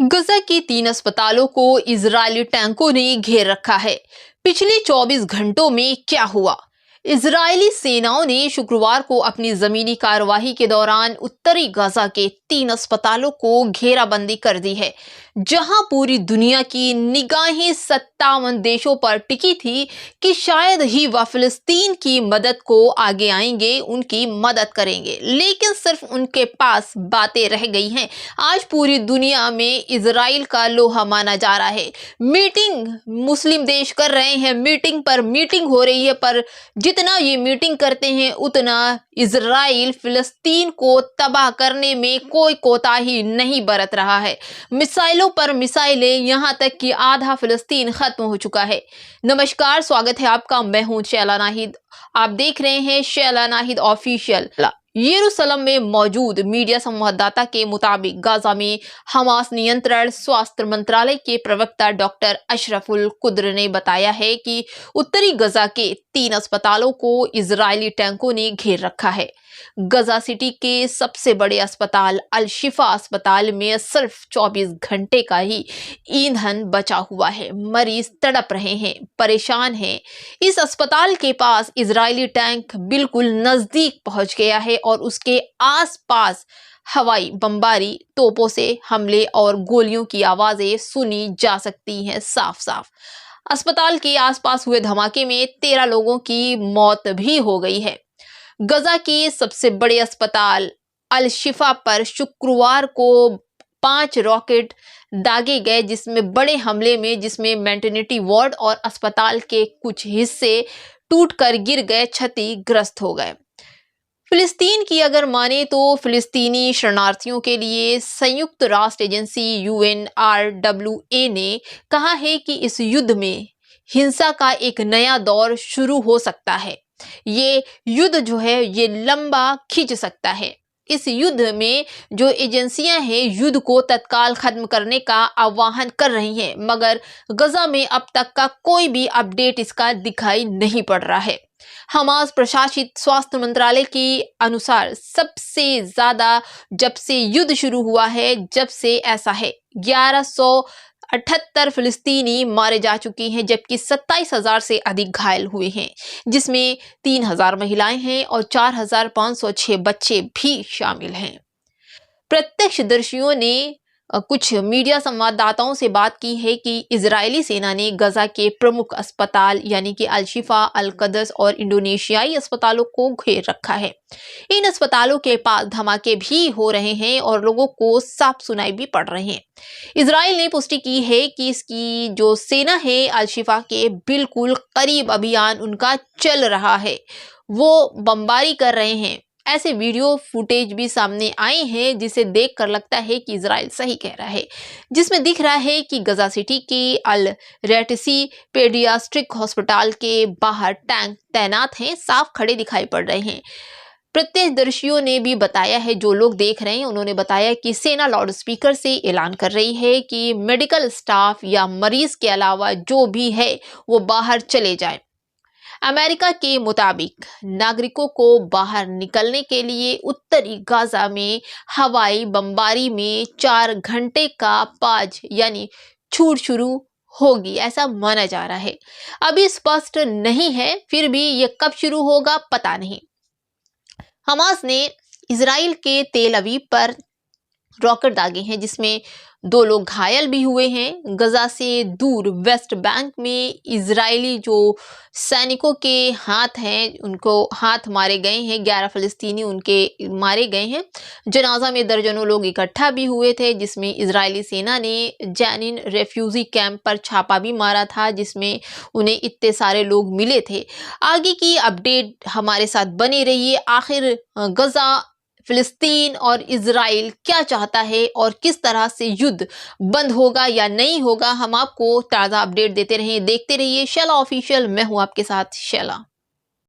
गजा के 3 अस्पतालों को इजरायली टैंकों ने घेर रखा है। पिछले 24 घंटों में क्या हुआ? इजरायली सेनाओं ने शुक्रवार को अपनी जमीनी कार्रवाई के दौरान उत्तरी गजा के 3 अस्पतालों को घेराबंदी कर दी है, जहां पूरी दुनिया की निगाहें 57 देशों पर टिकी थी कि शायद ही वह फिलिस्तीन की मदद को आगे आएंगे, उनकी मदद करेंगे। लेकिन सिर्फ उनके पास बातें रह गई हैं। आज पूरी दुनिया में इजराइल का लोहा माना जा रहा है। मीटिंग मुस्लिम देश कर रहे हैं, मीटिंग पर मीटिंग हो रही है, पर जितना ये मीटिंग करते हैं उतना इजराइल फिलिस्तीन को तबाह करने में कोई कोताही नहीं बरत रहा है। मिसाइलों पर मिसाइलें, यहां तक कि आधा फिलिस्तीन खत्म हो चुका है। नमस्कार, स्वागत है आपका। मैं हूं शैला नाहिद। आप देख रहे हैं शैला नाहिद ऑफिशियल। यरूशलेम में मौजूद मीडिया संवाददाता के मुताबिक गाजा में हमास नियंत्रण स्वास्थ्य मंत्रालय के प्रवक्ता डॉक्टर अशरफुल कुद्र ने बताया है कि उत्तरी गजा के 3 अस्पतालों को इजरायली टैंकों ने घेर रखा है। गजा सिटी के सबसे बड़े अस्पताल अल शिफा अस्पताल में सिर्फ 24 घंटे का ही ईंधन बचा हुआ है। मरीज तड़प रहे हैं, परेशान हैं। इस अस्पताल के पास इजरायली टैंक बिल्कुल नजदीक पहुंच गया है और उसके आसपास हवाई बमबारी, तोपों से हमले और गोलियों की आवाजें सुनी जा सकती हैं साफ साफ। अस्पताल के आसपास हुए धमाके में 13 लोगों की मौत भी हो गई है। गजा के सबसे बड़े अस्पताल अल शिफा पर शुक्रवार को 5 रॉकेट दागे गए, जिसमें बड़े हमले में जिसमें मैटरनिटी वार्ड और अस्पताल के कुछ हिस्से टूटकर गिर गए, क्षतिग्रस्त हो गए। फिलिस्तीन की अगर माने तो फिलिस्तीनी शरणार्थियों के लिए संयुक्त राष्ट्र एजेंसी UNRWA ने कहा है कि इस युद्ध में हिंसा का एक नया दौर शुरू हो सकता है। ये युद्ध जो है ये लंबा खींच सकता है। इस युद्ध में जो एजेंसियां हैं युद्ध को तत्काल खत्म करने का आह्वान कर रही हैं, मगर गजा में अब तक का कोई भी अपडेट इसका दिखाई नहीं पड़ रहा है। हमास प्रशासित स्वास्थ्य मंत्रालय के अनुसार सबसे ज्यादा जब से युद्ध शुरू हुआ है, जब से ऐसा है 1178 फिलिस्तीनी मारे जा चुके हैं, जबकि 27,000 से अधिक घायल हुए हैं, जिसमें 3,000 महिलाएं हैं और 4,506 बच्चे भी शामिल हैं। प्रत्यक्षदर्शियों ने कुछ मीडिया संवाददाताओं से बात की है कि इजरायली सेना ने गजा के प्रमुख अस्पताल यानी कि अल शिफा, अल कदस और इंडोनेशियाई अस्पतालों को घेर रखा है। इन अस्पतालों के पास धमाके भी हो रहे हैं और लोगों को साफ सुनाई भी पड़ रहे हैं। इजराइल ने पुष्टि की है कि इसकी जो सेना है अल शिफा के बिल्कुल करीब अभियान उनका चल रहा है, वो बमबारी कर रहे हैं। ऐसे वीडियो फुटेज भी सामने आए हैं जिसे देखकर लगता है कि इजराइल सही कह रहा है, जिसमें दिख रहा है कि गजा सिटी के अल रैटिसी पेडियाट्रिक हॉस्पिटल के बाहर टैंक तैनात हैं, साफ खड़े दिखाई पड़ रहे हैं। प्रत्यक्षदर्शियों ने भी बताया है, जो लोग देख रहे हैं उन्होंने बताया कि सेना लाउड स्पीकर से ऐलान कर रही है कि मेडिकल स्टाफ या मरीज के अलावा जो भी है वो बाहर चले जाए। अमेरिका के मुताबिक नागरिकों को बाहर निकलने के लिए उत्तरी गाजा में हवाई बमबारी में 4 घंटे का पाज यानी छूट शुरू होगी, ऐसा माना जा रहा है। अभी स्पष्ट नहीं है, फिर भी ये कब शुरू होगा पता नहीं। हमास ने इजराइल के तेल अवीव पर रॉकेट दागे हैं, जिसमें 2 लोग घायल भी हुए हैं। गजा से दूर वेस्ट बैंक में इजरायली जो सैनिकों के हाथ हैं उनको हाथ मारे गए हैं, 11 फिलिस्तीनी उनके मारे गए हैं। जनाजा में दर्जनों लोग इकट्ठा भी हुए थे, जिसमें इजरायली सेना ने जैनिन रेफ्यूजी कैंप पर छापा भी मारा था, जिसमें उन्हें इतने सारे लोग मिले थे। आगे की अपडेट हमारे साथ बने रहिए। आखिर गजा, फिलिस्तीन और इजराइल क्या चाहता है और किस तरह से युद्ध बंद होगा या नहीं होगा, हम आपको ताज़ा अपडेट देते रहें। देखते रहिए शैला ऑफिशियल। मैं हूं आपके साथ शैला।